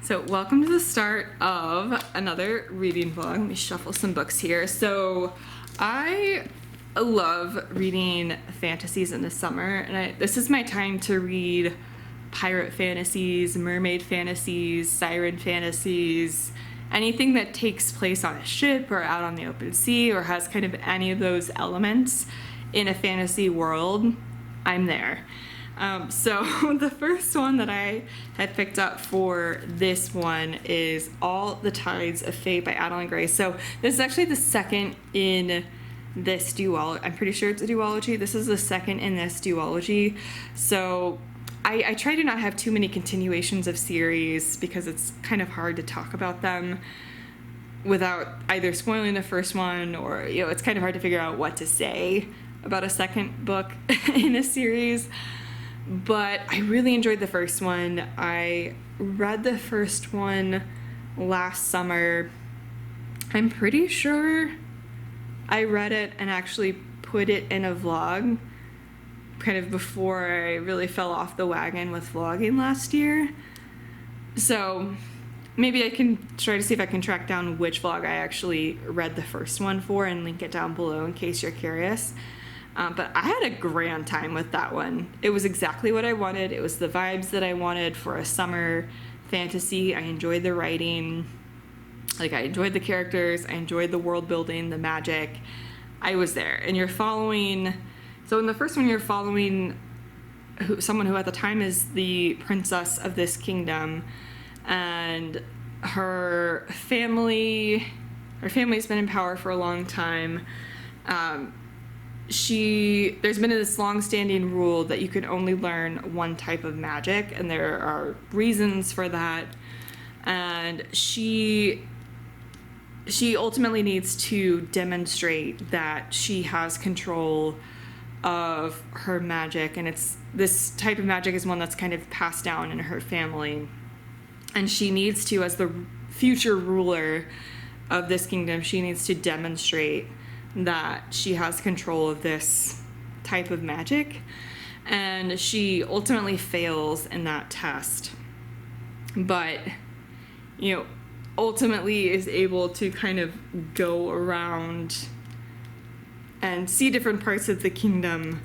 So welcome to the start of another reading vlog. Let me shuffle some books here. So I love reading fantasies in the summer, and this is my time to read pirate fantasies, mermaid fantasies, siren fantasies, anything that takes place on a ship or out on the open sea or has kind of any of those elements in a fantasy world. I'm there. So the first one that I had picked up for this one is All the Tides of Fate by Adeline Gray. So this is actually the second in this duology. I'm pretty sure it's a duology. This is the second in this duology. So I try to not have too many continuations of series because it's kind of hard to talk about them without either spoiling the first one or, it's kind of hard to figure out what to say about a second book in a series. But I really enjoyed the first one. I read the first one last summer. I'm pretty sure I read it and actually put it in a vlog kind of before I really fell off the wagon with vlogging last year. So maybe I can try to see if I can track down which vlog I actually read the first one for and link it down below in case you're curious. But I had a grand time with that one. It was exactly what I wanted. It was the vibes that I wanted for a summer fantasy. I enjoyed the writing. I enjoyed the characters. I enjoyed the world building, the magic. I was there. And you're following... So in the first one, you're following someone who at the time is the princess of this kingdom. And her family's been in power for a long time. There's been this long-standing rule that you can only learn one type of magic, and there are reasons for that. And she ultimately needs to demonstrate that she has control of her magic, and this type of magic is one that's kind of passed down in her family. And she needs to, as the future ruler of this kingdom, she needs to demonstrate that she has control of this type of magic, and she ultimately fails in that test, but ultimately is able to kind of go around and see different parts of the kingdom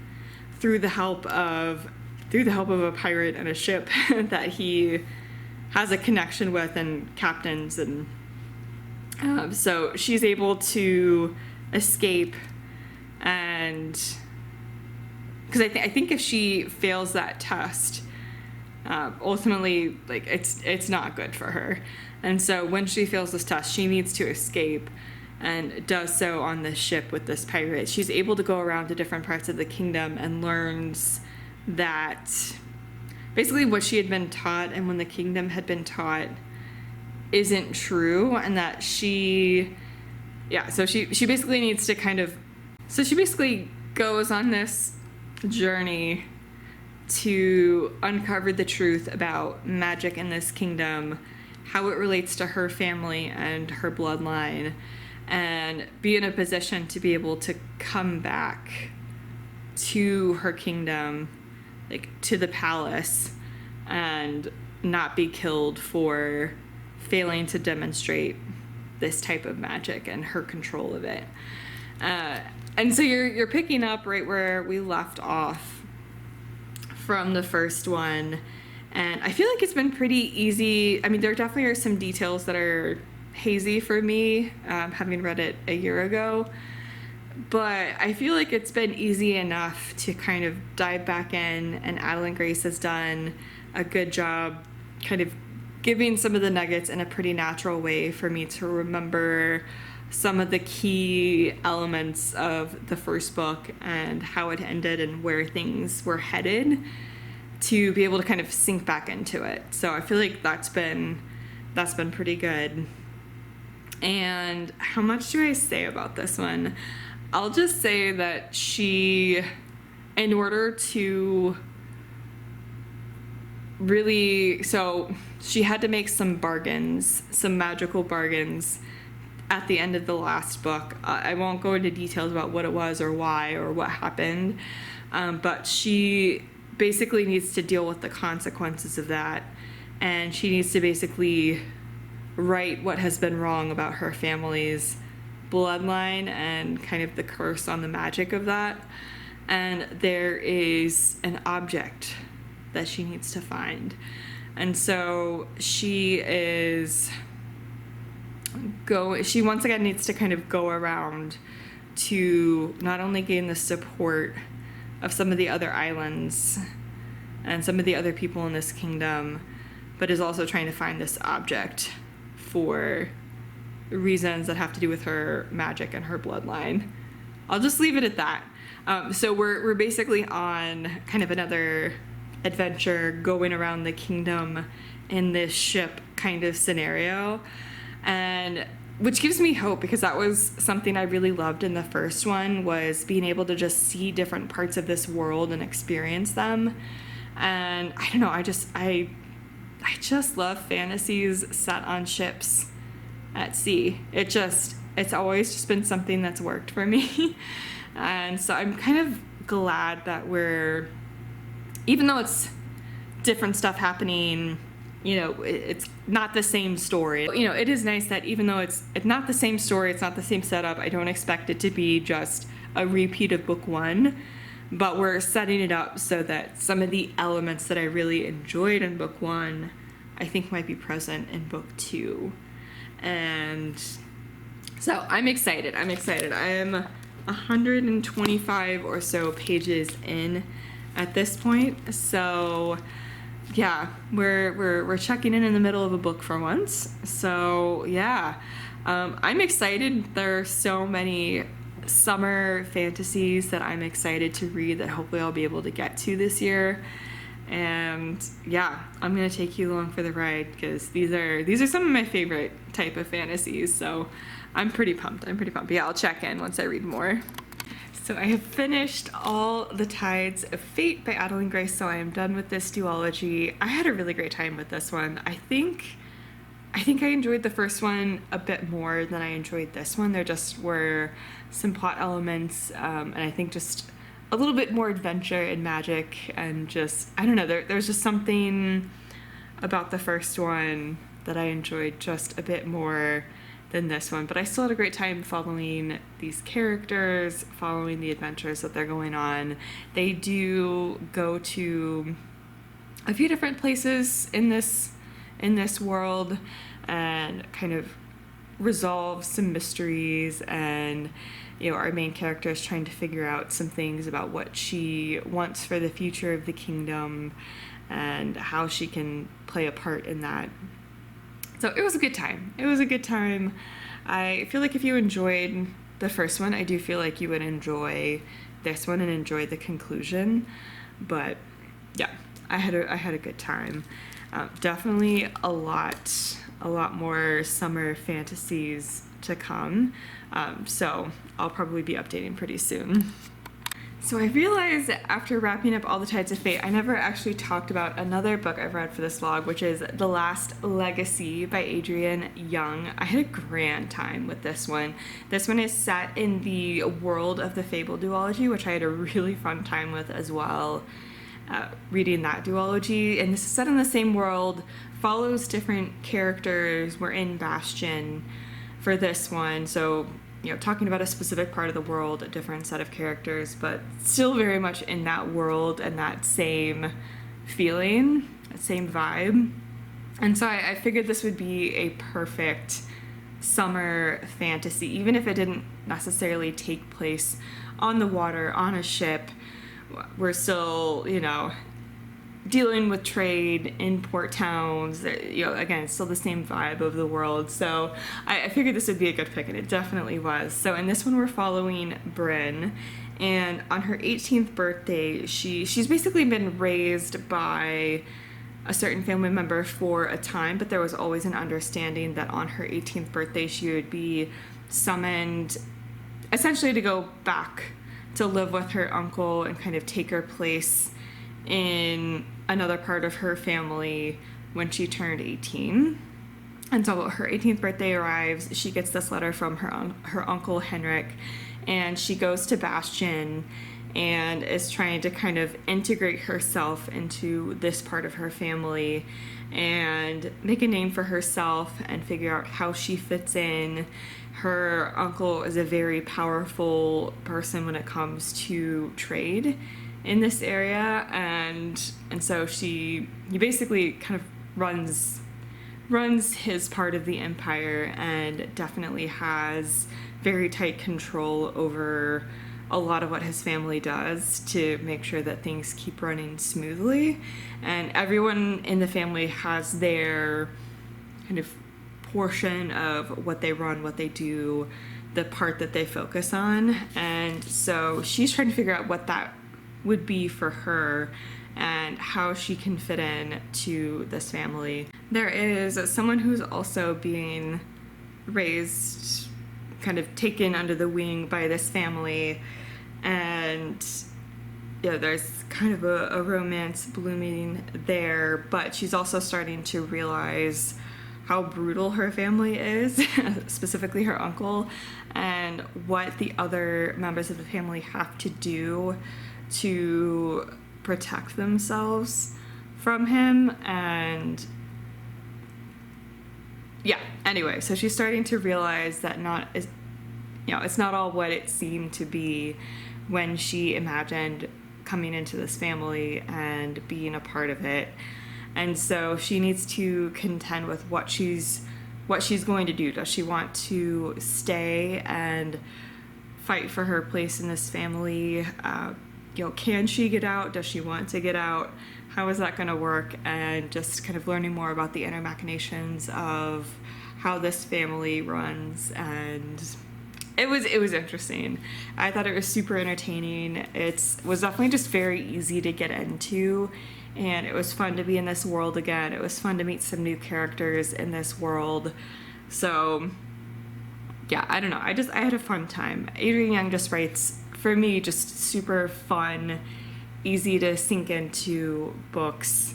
through the help of a pirate and a ship that he has a connection with and captains, and so she's able to escape. And because I think if she fails that test, ultimately it's not good for her. And so when she fails this test, she needs to escape, and does so on this ship with this pirate. She's able to go around to different parts of the kingdom and learns that basically what she had been taught and when the kingdom had been taught isn't true, and that she basically needs to she basically goes on this journey to uncover the truth about magic in this kingdom, how it relates to her family and her bloodline, and be in a position to be able to come back to her kingdom, to the palace, and not be killed for failing to demonstrate this type of magic and her control of it. And so you're picking up right where we left off from the first one, and I feel like it's been pretty easy. I mean, there definitely are some details that are hazy for me, having read it a year ago, but I feel like it's been easy enough to kind of dive back in, and Adeline Grace has done a good job kind of giving some of the nuggets in a pretty natural way for me to remember some of the key elements of the first book and how it ended and where things were headed, to be able to kind of sink back into it. So I feel like that's been pretty good. And how much do I say about this one? I'll just say that she, in order to really, so she had to make some bargains, some magical bargains at the end of the last book. I won't go into details about what it was or why or what happened, but she basically needs to deal with the consequences of that and she needs to basically right what has been wrong about her family's bloodline and kind of the curse on the magic of that. And there is an object that she needs to find. And so she once again needs to kind of go around to not only gain the support of some of the other islands and some of the other people in this kingdom, but is also trying to find this object for reasons that have to do with her magic and her bloodline. I'll just leave it at that. So we're basically on kind of another adventure going around the kingdom in this ship kind of scenario, and which gives me hope, because that was something I really loved in the first one, was being able to just see different parts of this world and experience them. And I don't know, I just love fantasies set on ships at sea. It's always just been something that's worked for me. And so I'm kind of glad that even though it's different stuff happening, it's not the same story. It is nice that even though it's not the same story, it's not the same setup, I don't expect it to be just a repeat of book one, but we're setting it up so that some of the elements that I really enjoyed in book one, I think might be present in book two. And so I'm excited. I am 125 or so pages in at this point. So yeah, we're checking in the middle of a book for once. So yeah, I'm excited. There are so many summer fantasies that I'm excited to read that hopefully I'll be able to get to this year. And yeah, I'm gonna take you along for the ride, because these are some of my favorite type of fantasies. So I'm pretty pumped. But yeah, I'll check in once I read more. So I have finished All the Tides of Fate by Adeline Gray, so I am done with this duology. I had a really great time with this one. I think I enjoyed the first one a bit more than I enjoyed this one. There just were some plot elements, and I think just a little bit more adventure and magic, and just, I don't know, there's just something about the first one that I enjoyed just a bit more than this one. But I still had a great time following these characters, following the adventures that they're going on. They do go to a few different places in this world and kind of resolve some mysteries, and our main character is trying to figure out some things about what she wants for the future of the kingdom and how she can play a part in that. So it was a good time. I feel like if you enjoyed the first one, I do feel like you would enjoy this one and enjoy the conclusion. But yeah, I had a good time. Definitely a lot more summer fantasies to come. So I'll probably be updating pretty soon. So I realized after wrapping up All the Tides of Fate, I never actually talked about another book I've read for this vlog, which is The Last Legacy by Adrienne Young. I had a grand time with this one. This one is set in the world of the Fable duology, which I had a really fun time with as well, reading that duology. And this is set in the same world, follows different characters. We're in Bastion for this one, so talking about a specific part of the world, a different set of characters, but still very much in that world and that same feeling, that same vibe. And so I figured this would be a perfect summer fantasy, even if it didn't necessarily take place on the water, on a ship. We're still, dealing with trade in port towns, again, it's still the same vibe of the world. So I figured this would be a good pick, and it definitely was. So in this one, we're following Bryn, and on her 18th birthday, she's basically been raised by a certain family member for a time, but there was always an understanding that on her 18th birthday, she would be summoned essentially to go back to live with her uncle and kind of take her place in another part of her family when she turned 18. And so her 18th birthday arrives, she gets this letter from her uncle Henrik, and she goes to Bastion, and is trying to kind of integrate herself into this part of her family and make a name for herself and figure out how she fits in. Her uncle is a very powerful person when it comes to trade in this area, and so he basically kind of runs his part of the empire and definitely has very tight control over a lot of what his family does to make sure that things keep running smoothly. And everyone in the family has their kind of portion of what they run, what they do, the part that they focus on. And so she's trying to figure out what that would be for her and how she can fit in to this family. There is someone who's also being raised, kind of taken under the wing by this family, and there's kind of a romance blooming there, but she's also starting to realize how brutal her family is, specifically her uncle, and what the other members of the family have to do to protect themselves from him. And anyway, so she's starting to realize that it's not all what it seemed to be when she imagined coming into this family and being a part of it. And so she needs to contend with what she's going to do. Does she want to stay and fight for her place in this family? Can she get out? Does she want to get out? How is that going to work? And just kind of learning more about the inner machinations of how this family runs. And it was interesting. I thought it was super entertaining. It was definitely just very easy to get into, and it was fun to be in this world again. It was fun to meet some new characters in this world. So I don't know. I had a fun time. Adrienne Young just writes, for me, just super fun, easy to sink into books.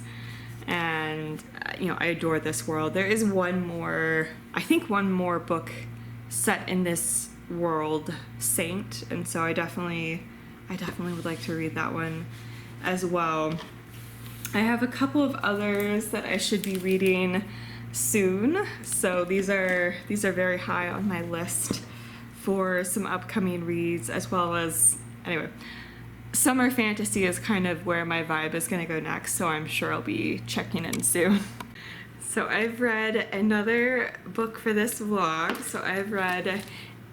And I adore this world. There is one more book set in this world, Saint, and so I definitely would like to read that one as well. I have a couple of others that I should be reading soon, so these are very high on my list for some upcoming reads, as well as, anyway, summer fantasy is kind of where my vibe is going to go next, so I'm sure I'll be checking in soon. So I've read another book for this vlog. So I've read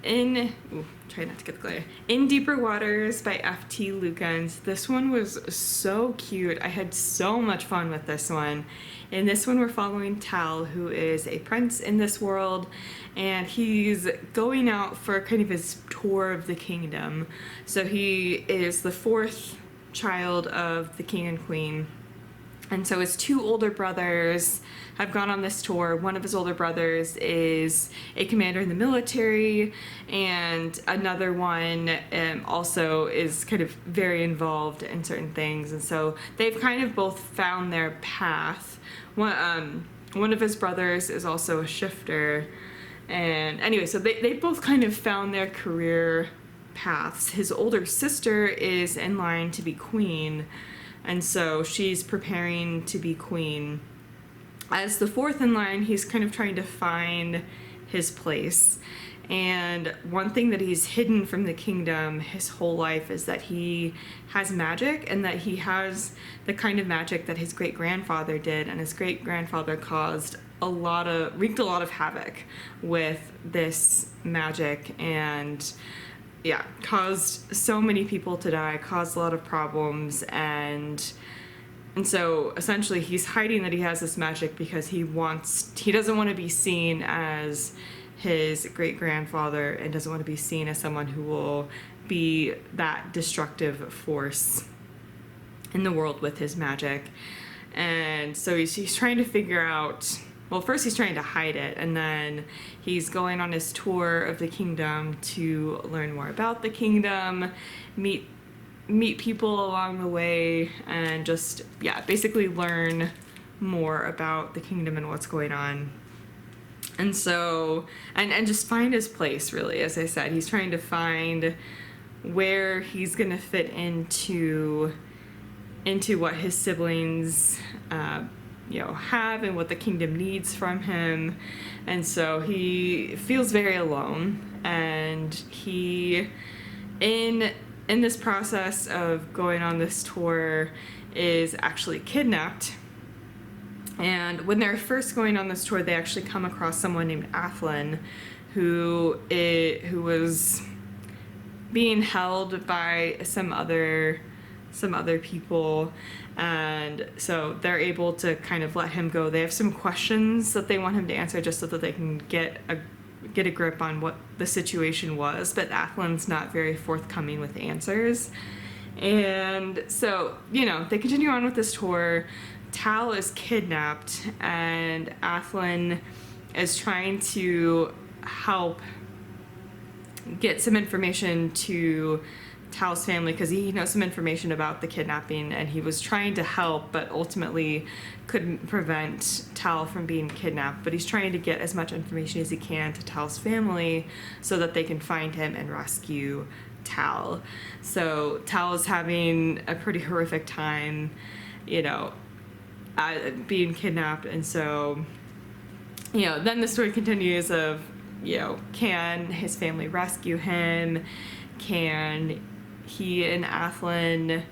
try not to get the glare. In Deeper Waters by F.T. Lukens. This one was so cute. I had so much fun with this one. In this one, we're following Tal, who is a prince in this world, and he's going out for kind of his tour of the kingdom. So he is the fourth child of the king and queen. And so his two older brothers have gone on this tour. One of his older brothers is a commander in the military, and another one also is kind of very involved in certain things. And so they've kind of both found their path. One of his brothers is also a shifter. And anyway, so they both kind of found their career paths. His older sister is in line to be queen, and so she's preparing to be queen. As the fourth in line, he's kind of trying to find his place. And one thing that he's hidden from the kingdom his whole life is that he has magic, and that he has the kind of magic that his great-grandfather did, and his great-grandfather wreaked a lot of havoc with this magic, and caused so many people to die, caused a lot of problems, and so essentially he's hiding that he has this magic because he doesn't want to be seen as his great-grandfather, and doesn't want to be seen as someone who will be that destructive force in the world with his magic. And so he's trying to figure out, well, first he's trying to hide it, and then he's going on his tour of the kingdom to learn more about the kingdom, meet people along the way, and just, basically learn more about the kingdom and what's going on. And so, and just find his place, really. As I said, he's trying to find where he's gonna fit into what his siblings have and what the kingdom needs from him. And so he feels very alone, and he in this process of going on this tour is actually kidnapped. And when they're first going on this tour, they actually come across someone named Athlin, who was being held by some other people, and so they're able to kind of let him go. They have some questions that they want him to answer just so that they can get a grip on what the situation was, but Athlin's not very forthcoming with answers. And so, they continue on with this tour. Tal is kidnapped, and Athlin is trying to help get some information to Tal's family, because he knows some information about the kidnapping, and he was trying to help but ultimately couldn't prevent Tal from being kidnapped. But he's trying to get as much information as he can to Tal's family so that they can find him and rescue Tal. So Tal is having a pretty horrific time, being kidnapped. And so, then the story continues of, can his family rescue him? Can he and Athlin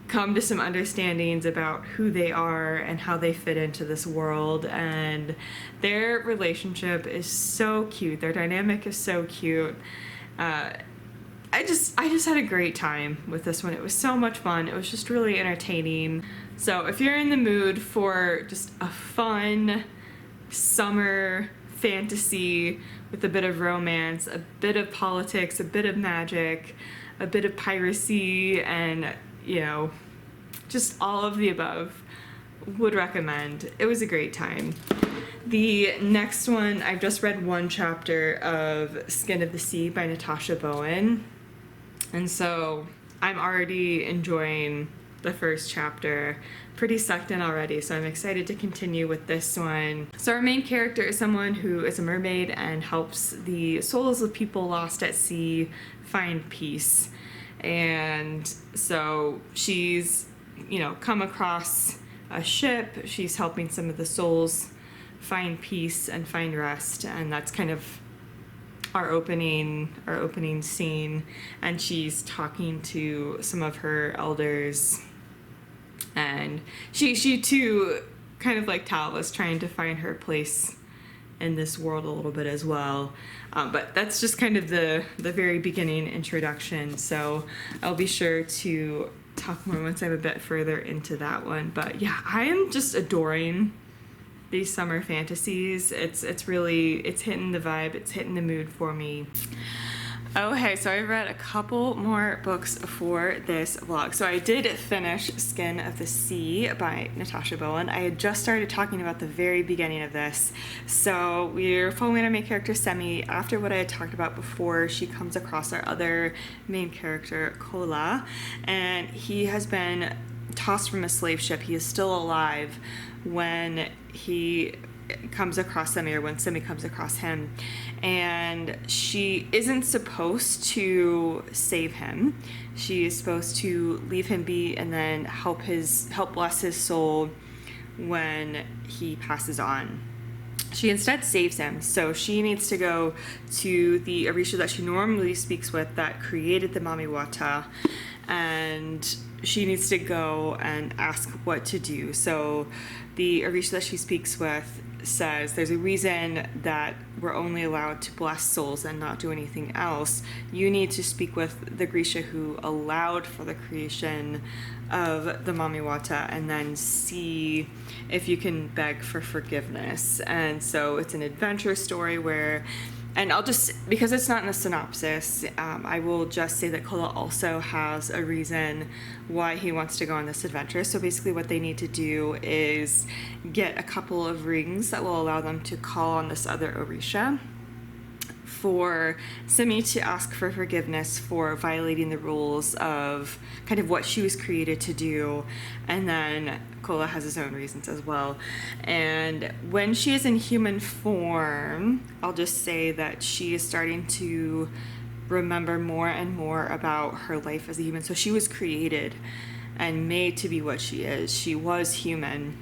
come to some understandings about who they are and how they fit into this world? And their relationship is so cute. Their dynamic is so cute. I just had a great time with this one. It was so much fun. It was just really entertaining. So if you're in the mood for just a fun summer fantasy with a bit of romance, a bit of politics, a bit of magic, a bit of piracy, and just all of the above, would recommend. It was a great time. The next one, I've just read one chapter of Skin of the Sea by Natasha Bowen, and so I'm already enjoying the first chapter. Pretty sucked in already, so I'm excited to continue with this one. So our main character is someone who is a mermaid and helps the souls of people lost at sea find peace. And so she's, come across a ship. She's helping some of the souls find peace and find rest, and that's kind of our opening scene. And she's talking to some of her elders, and she too, kind of like Tal, was trying to find her place in this world a little bit as well. But that's just kind of the very beginning introduction, so I'll be sure to talk more once I'm a bit further into that one. But yeah, I am just adoring these summer fantasies. It's hitting the vibe, it's hitting the mood for me. Okay, so I've read a couple more books for this vlog. So I did finish Skin of the Sea by Natasha Bowen. I had just started talking about the very beginning of this. So we're following our main character, Semi, after what I had talked about before. She comes across our other main character, Kola, and he has been tossed from a slave ship. He is still alive when he comes across Semi, or when Semi comes across him, and she isn't supposed to save him. She is supposed to leave him be and then help bless his soul when he passes on. She instead saves him, so she needs to go to the Orisha that she normally speaks with that created the Mamiwata, and she needs to go and ask what to do. So the Orisha that she speaks with says there's a reason that we're only allowed to bless souls and not do anything else. You need to speak with the Grisha who allowed for the creation of the Mamiwata, and then see if you can beg for forgiveness. And so it's an adventure story where, and I'll just, because it's not in the synopsis, I will just say that Kola also has a reason why he wants to go on this adventure. So basically what they need to do is get a couple of rings that will allow them to call on this other Orisha, for Simi to ask for forgiveness for violating the rules of kind of what she was created to do, and then Kola has his own reasons as well. And when she is in human form, I'll just say that she is starting to remember more and more about her life as a human. So she was created and made to be what she is. She was human.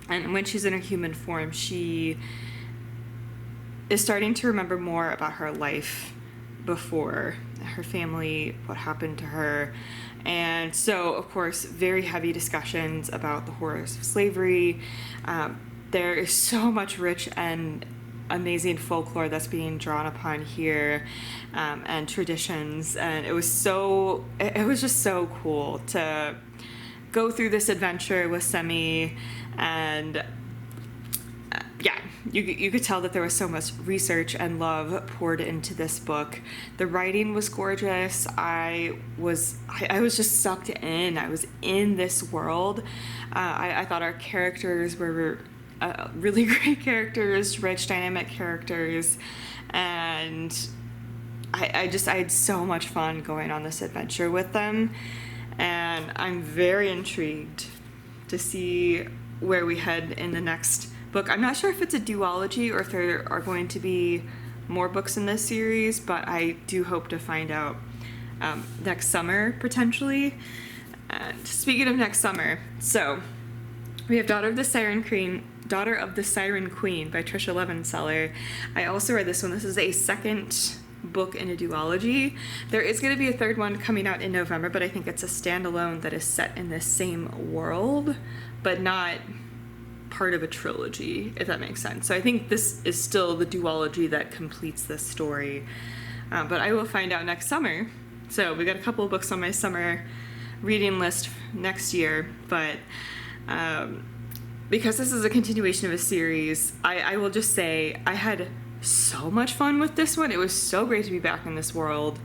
And when she's in her human form, she is starting to remember more about her life before, her family, what happened to her. And so, of course, very heavy discussions about the horrors of slavery. There is so much rich and amazing folklore that's being drawn upon here, and traditions. And it was just so cool to go through this adventure with Semi. And yeah, you could tell that there was so much research and love poured into this book. The writing was gorgeous. I was just sucked in. I was in this world. I thought our characters were really great characters, rich, dynamic characters, and I had so much fun going on this adventure with them. And I'm very intrigued to see where we head in the next book. I'm not sure if it's a duology or if there are going to be more books in this series, but I do hope to find out next summer, potentially. And speaking of next summer, so we have Daughter of the Siren Queen by Trisha Levenseller. I also read this one. This is a second book in a duology. There is going to be a third one coming out in November, but I think it's a standalone that is set in the same world, but not part of a trilogy, if that makes sense. So I think this is still the duology that completes this story, but I will find out next summer. So we got a couple of books on my summer reading list next year, but because this is a continuation of a series, I will just say I had so much fun with this one. It was so great to be back in this world.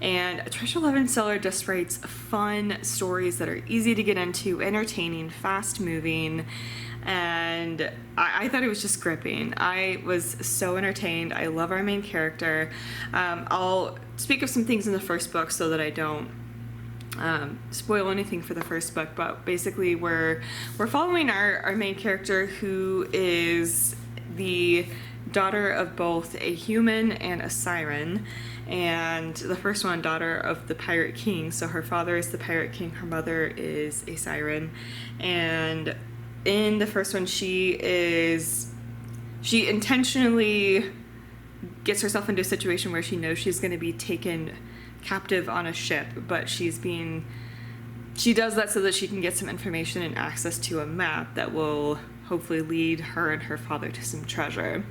And Trisha Levenseller just writes fun stories that are easy to get into, entertaining, fast moving, and I thought it was just gripping. I was so entertained. I love our main character. I'll speak of some things in the first book so that I don't spoil anything for the first book, but basically we're following our main character, who is the daughter of both a human and a siren. And the first one, daughter of the Pirate King. So her father is the Pirate King, her mother is a siren. And in the first one, she intentionally gets herself into a situation where she knows she's going to be taken captive on a ship, but she does that so that she can get some information and access to a map that will hopefully lead her and her father to some treasure.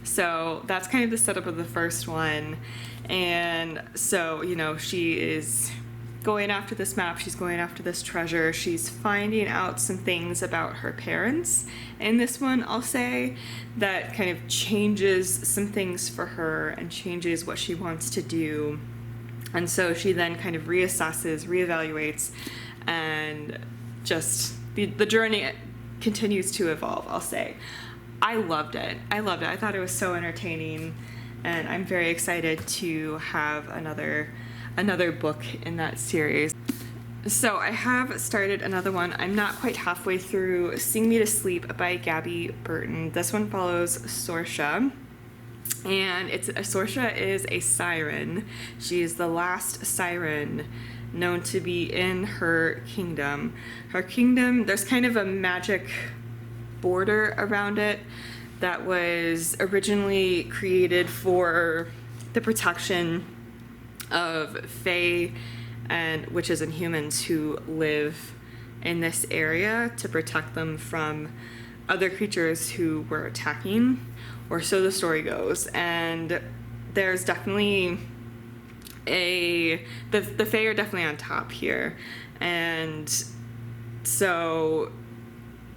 So that's kind of the setup of the first one. And so, she is going after this map, she's going after this treasure, she's finding out some things about her parents. In this one, I'll say, that kind of changes some things for her and changes what she wants to do. And so she then kind of reassesses, reevaluates, and just the journey continues to evolve, I'll say. I loved it. I thought it was so entertaining, and I'm very excited to have another book in that series. So I have started another one. I'm not quite halfway through Sing Me to Sleep by Gabby Burton. This one follows Sorsha. And Sorsha is a siren. She is the last siren known to be in her kingdom. Her kingdom, there's kind of a magic border around it that was originally created for the protection of fae and witches and humans who live in this area, to protect them from other creatures who were attacking, or so the story goes. And there's definitely the fae are definitely on top here, and so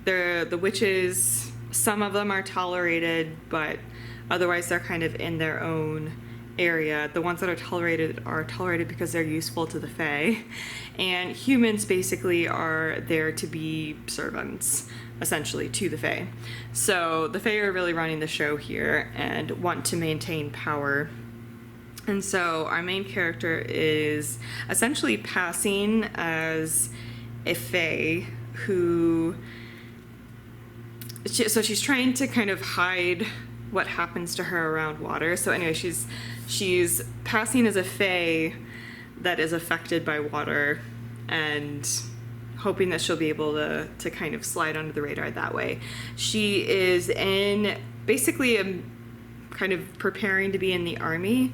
the witches, some of them are tolerated, but otherwise they're kind of in their own area. The ones that are tolerated because they're useful to the fae, and humans basically are there to be servants, essentially, to the fae. So the fae are really running the show here and want to maintain power. And so our main character is essentially passing as a fae who... So she's trying to kind of hide what happens to her around water. So anyway, she's passing as a fae that is affected by water, and hoping that she'll be able to kind of slide under the radar that way. She is in basically a kind of preparing to be in the army,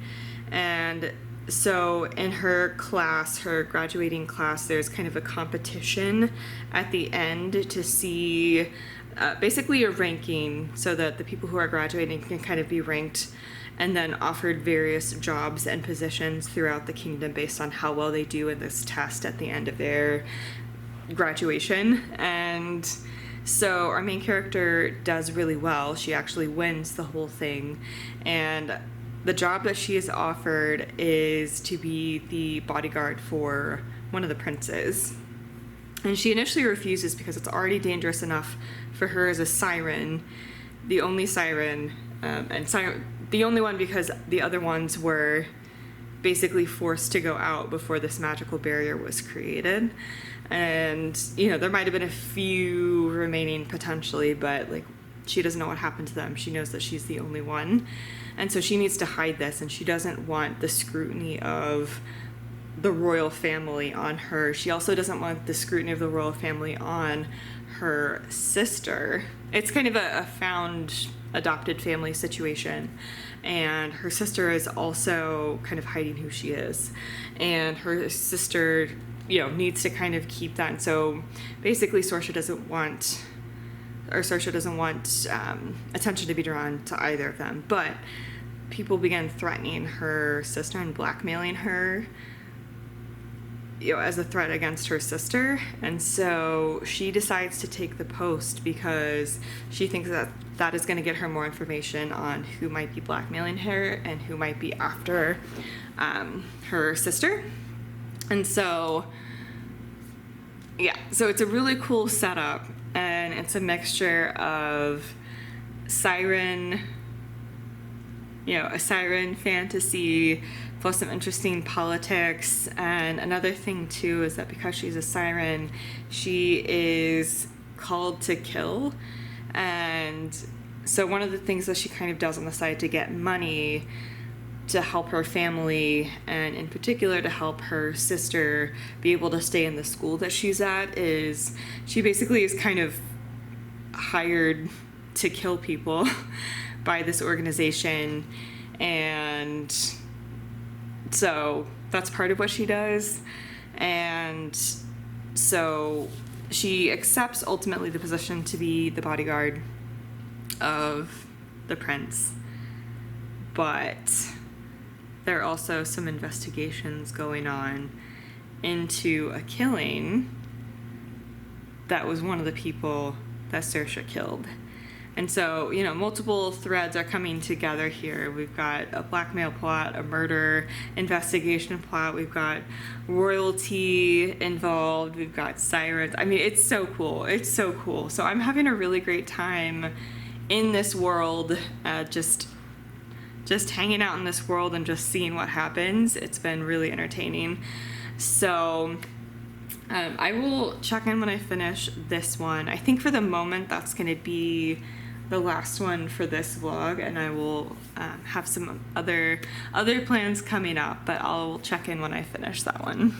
and so in her class, her graduating class, there's kind of a competition at the end to see basically a ranking, so that the people who are graduating can kind of be ranked and then offered various jobs and positions throughout the kingdom based on how well they do in this test at the end of their graduation. And so our main character does really well. She actually wins the whole thing, and the job that she is offered is to be the bodyguard for one of the princes. And she initially refuses because it's already dangerous enough for her as a siren, the only siren, the only one because the other ones were basically forced to go out before this magical barrier was created. And, you know, there might have been a few remaining potentially, but like, she doesn't know what happened to them. She knows that she's the only one. And so she needs to hide this, and she doesn't want the scrutiny of the royal family on her. She also doesn't want the scrutiny of the royal family on her sister. It's kind of a found adopted family situation, and her sister is also kind of hiding who she is, and her sister, you know, needs to kind of keep that. And so basically Saoirse doesn't want attention to be drawn to either of them, but people began threatening her sister and blackmailing her, you know, as a threat against her sister. And so she decides to take the post because she thinks that that is going to get her more information on who might be blackmailing her and who might be after her sister. And so, yeah, so it's a really cool setup, and it's a mixture of siren, you know, a siren fantasy plus some interesting politics. And another thing too is that because she's a siren, she is called to kill. And so one of the things that she kind of does on the side to get money to help her family, and in particular to help her sister be able to stay in the school that she's at, is she basically is kind of hired to kill people by this organization. And so that's part of what she does. And so she accepts ultimately the position to be the bodyguard of the prince, but there are also some investigations going on into a killing that was one of the people that Saoirse killed. And so, you know, multiple threads are coming together here. We've got a blackmail plot, a murder investigation plot, we've got royalty involved, we've got sirens. I mean, it's so cool. It's so cool. So I'm having a really great time in this world, just hanging out in this world and just seeing what happens. It's been really entertaining. So I will check in when I finish this one. I think for the moment that's going to be the last one for this vlog, and I will have some other plans coming up, but I'll check in when I finish that one.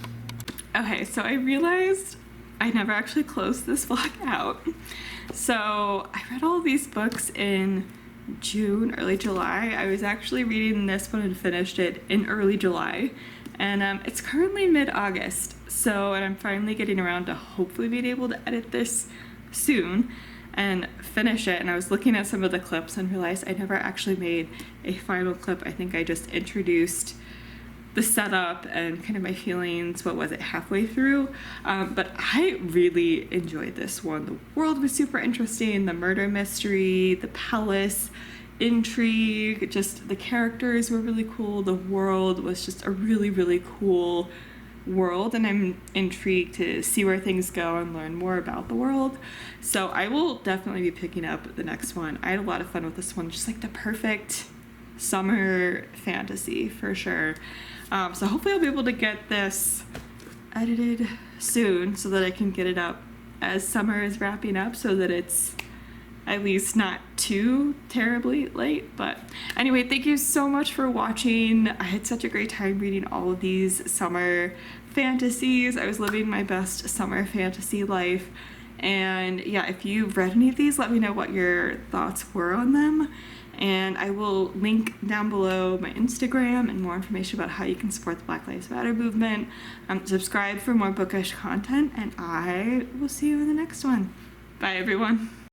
Okay, so I realized I never actually closed this vlog out. So I read all of these books in June, early July. I was actually reading this one and finished it in early July, and it's currently mid-August, and I'm finally getting around to hopefully being able to edit this soon and finish it. And I was looking at some of the clips and realized I never actually made a final clip. I think I just introduced the setup and kind of my feelings, what was it, halfway through, but I really enjoyed this one. The world was super interesting, the murder mystery, the palace intrigue, just the characters were really cool, the world was just a really, really cool world, and I'm intrigued to see where things go and learn more about the world. So I will definitely be picking up the next one. I had a lot of fun with this one, just like the perfect summer fantasy for sure. So hopefully I'll be able to get this edited soon so that I can get it up as summer is wrapping up, so that it's at least not too terribly late. But anyway, thank you so much for watching. I had such a great time reading all of these summer fantasies. I was living my best summer fantasy life. And yeah, if you've read any of these, let me know what your thoughts were on them. And I will link down below my Instagram and more information about how you can support the Black Lives Matter movement. Subscribe for more bookish content, and I will see you in the next one. Bye, everyone.